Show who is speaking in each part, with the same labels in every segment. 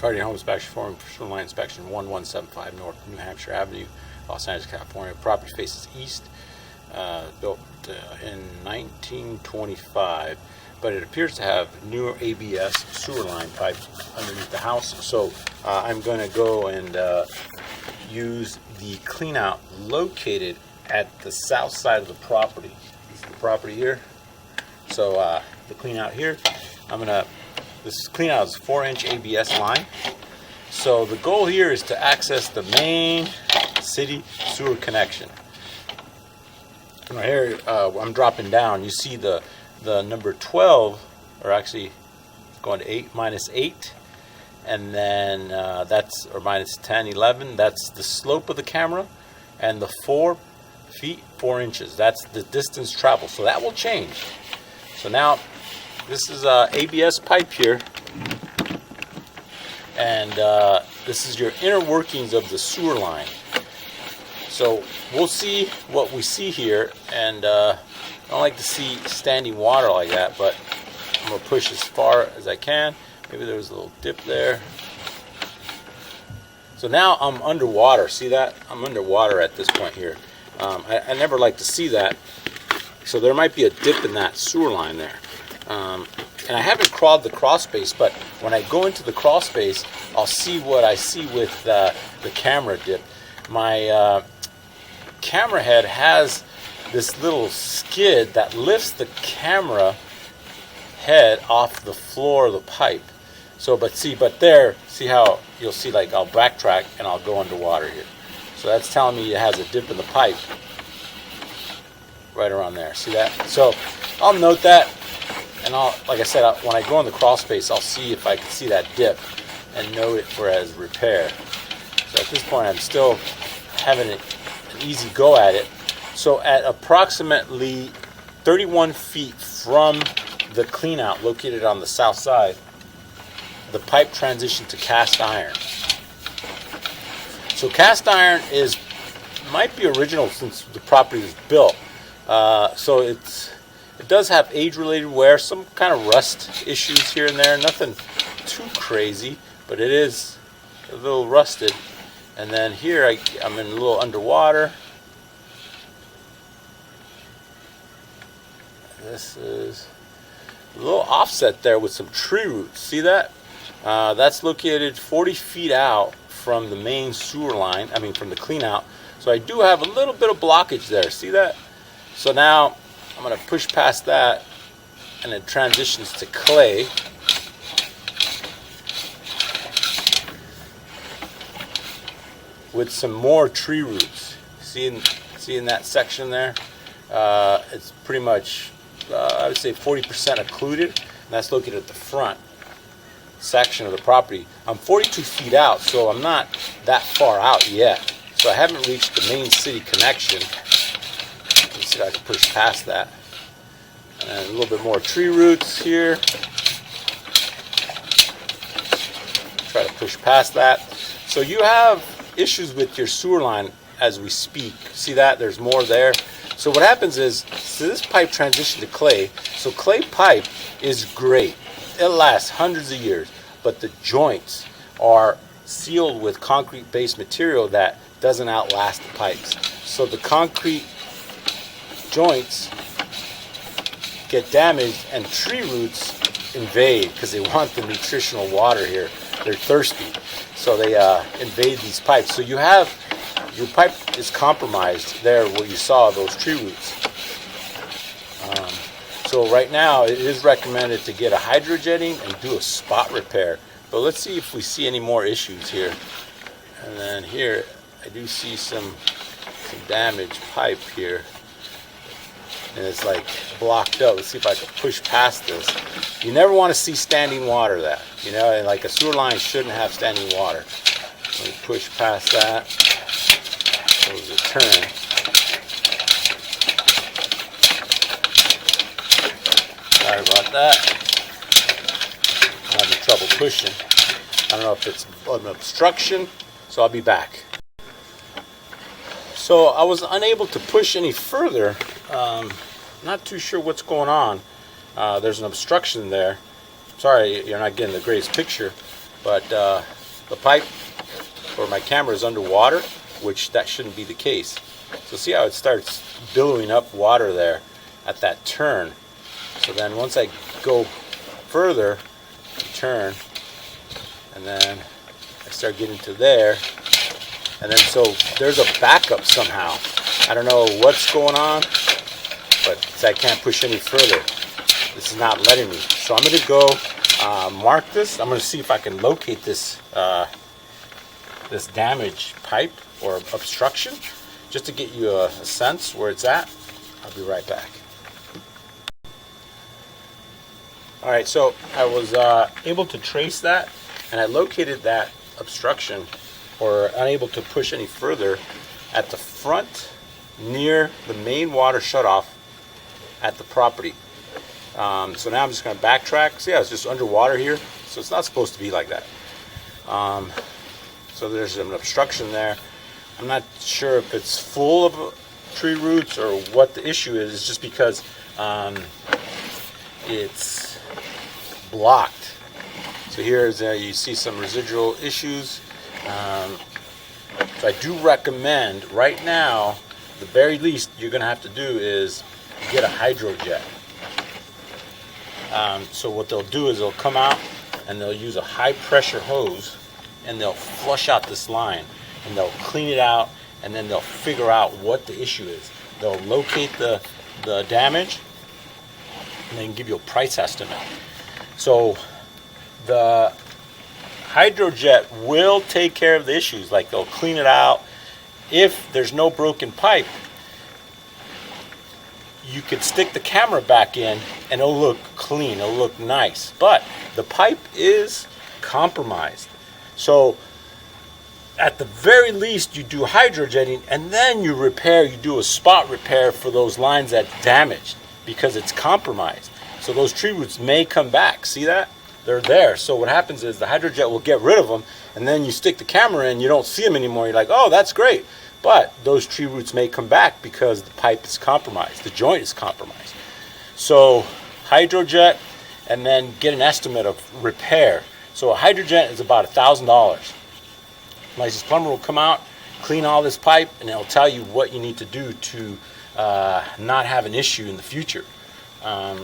Speaker 1: Guardian Home Inspection Forum, Sewer Line Inspection 1175 North New Hampshire Avenue, Los Angeles, California. Property faces east, built in 1925, but it appears to have newer ABS sewer line pipe underneath the house. So I'm going to go and use the clean out located at the south side of the property. This is the property here. So the clean out here, this clean out is 4-inch ABS line. So the goal here is to access the main city sewer connection. And right here, I'm dropping down. You see the number 12, or actually going to 8, minus 8. And then that's, or minus 10, 11. That's the slope of the camera. And the 4 feet, 4 inches. That's the distance traveled. So that will change. So now, this is ABS pipe here, and this is your inner workings of the sewer line. So we'll see what we see here, and I don't like to see standing water like that, but I'm going to push as far as I can. Maybe there's a little dip there. So now I'm underwater. See that? I'm underwater at this point here. I never like to see that. So there might be a dip in that sewer line there. And I haven't crawled the crawl space, but when I go into the crawl space, I'll see what I see with the camera dip. My camera head has this little skid that lifts the camera head off the floor of the pipe. So, but see how you'll see, like, I'll backtrack and I'll go underwater here. So that's telling me it has a dip in the pipe right around there. See that? So I'll note that. And like I said, when I go in the crawl space, I'll see if I can see that dip and note it for as repair. So at this point, I'm still having an easy go at it. So at approximately 31 feet from the cleanout located on the south side, the pipe transitioned to cast iron. So cast iron might be original since the property was built. So it does have age-related wear, some kind of rust issues here and there. Nothing too crazy, but it is a little rusted. And then here I'm in a little underwater. This is a little offset there with some tree roots. See that? That's located 40 feet out from the main sewer line, from the clean out. So I do have a little bit of blockage there. See that? So now I'm going to push past that, and it transitions to clay. With some more tree roots. See in that section there? It's pretty much, I would say 40% occluded, and that's located at the front section of the property. I'm 42 feet out, so I'm not that far out yet. So I haven't reached the main city connection. Let's see if I can push past that. And a little bit more tree roots here. Try to push past that. So you have issues with your sewer line as we speak. See that? There's more there. So what happens is, this pipe transitioned to clay. So clay pipe is great. It lasts hundreds of years, but the joints are sealed with concrete-based material that doesn't outlast the pipes. So the concrete joints get damaged, and tree roots invade because they want the nutritional water here. They're thirsty, so they invade these pipes. So your pipe is compromised there where you saw those tree roots. So right now it is recommended to get a hydrojetting and do a spot repair. But let's see if we see any more issues here. And then here I do see some damaged pipe here. And it's like blocked up. Let's see if I can push past this. You never want to see standing water and like a sewer line shouldn't have standing water. Let me push past that. It was a turn. Sorry about that. I'm having trouble pushing. I don't know if it's an obstruction, so I'll be back. So I was unable to push any further. Not too sure what's going on. There's an obstruction there. Sorry, you're not getting the greatest picture. but the pipe or my camera is underwater, which that shouldn't be the case. So see how it starts billowing up water there at that turn. So then once I go further, turn, and then I start getting to there, and then so there's a backup somehow. I don't know what's going on, but I can't push any further. This is not letting me. So I'm going to go mark this. I'm going to see if I can locate this this damaged pipe or obstruction, just to get you a sense where it's at. I'll be right back. All right, so I was able to trace that, and I located that obstruction, or unable to push any further, at the front near the main water shutoff at the property. So now I'm just going to backtrack. See how it's just underwater here? So it's not supposed to be like that. So there's an obstruction there. I'm not sure if it's full of tree roots or what the issue is. It's just because it's blocked. So here is you see some residual issues. So I do recommend right now, the very least you're going to have to do is get a hydrojet. So what they'll do is they'll come out and they'll use a high pressure hose and they'll flush out this line and they'll clean it out, and then they'll figure out what the issue is. They'll locate the damage and then give you a price estimate. So the hydrojet will take care of the issues, like they'll clean it out. If there's no broken pipe, you could stick the camera back in and it'll look clean, it'll look nice. But the pipe is compromised. So at the very least you do hydrojetting, and then you do a spot repair for those lines that's damaged because it's compromised. So those tree roots may come back. See that? They're there. So what happens is the hydrojet will get rid of them, and then you stick the camera in, you don't see them anymore. You're like, oh, that's great. But those tree roots may come back because the pipe is compromised. The joint is compromised. So hydrojet, and then get an estimate of repair. So a hydrojet is about $1,000. Licensed plumber will come out, clean all this pipe, and they'll tell you what you need to do to not have an issue in the future.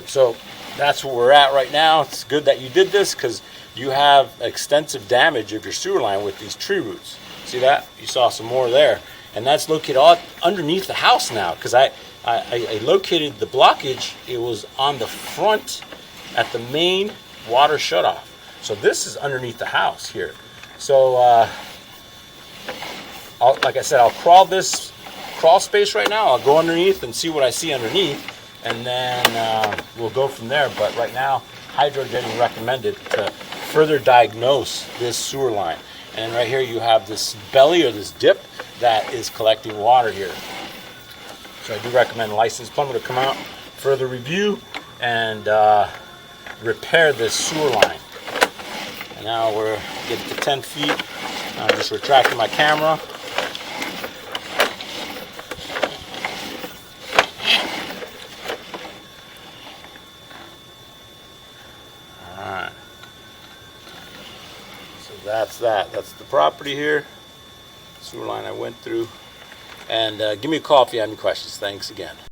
Speaker 1: So that's where we're at right now. It's good that you did this because you have extensive damage of your sewer line with these tree roots. See that? You saw some more there. And that's located all underneath the house now, because I located the blockage. It was on the front at the main water shutoff. So this is underneath the house here. So like I said, I'll crawl this crawl space right now. I'll go underneath and see what I see underneath, and then we'll go from there. But right now, hydrojetting recommended to further diagnose this sewer line. And right here you have this belly or this dip that is collecting water here. So I do recommend a licensed plumber to come out, further review, and repair this sewer line. And now we're getting to 10 feet. I'm just retracting my camera. Alright. So that's that. That's the property here. Sewer line I went through. And give me a call if you have any questions. Thanks again.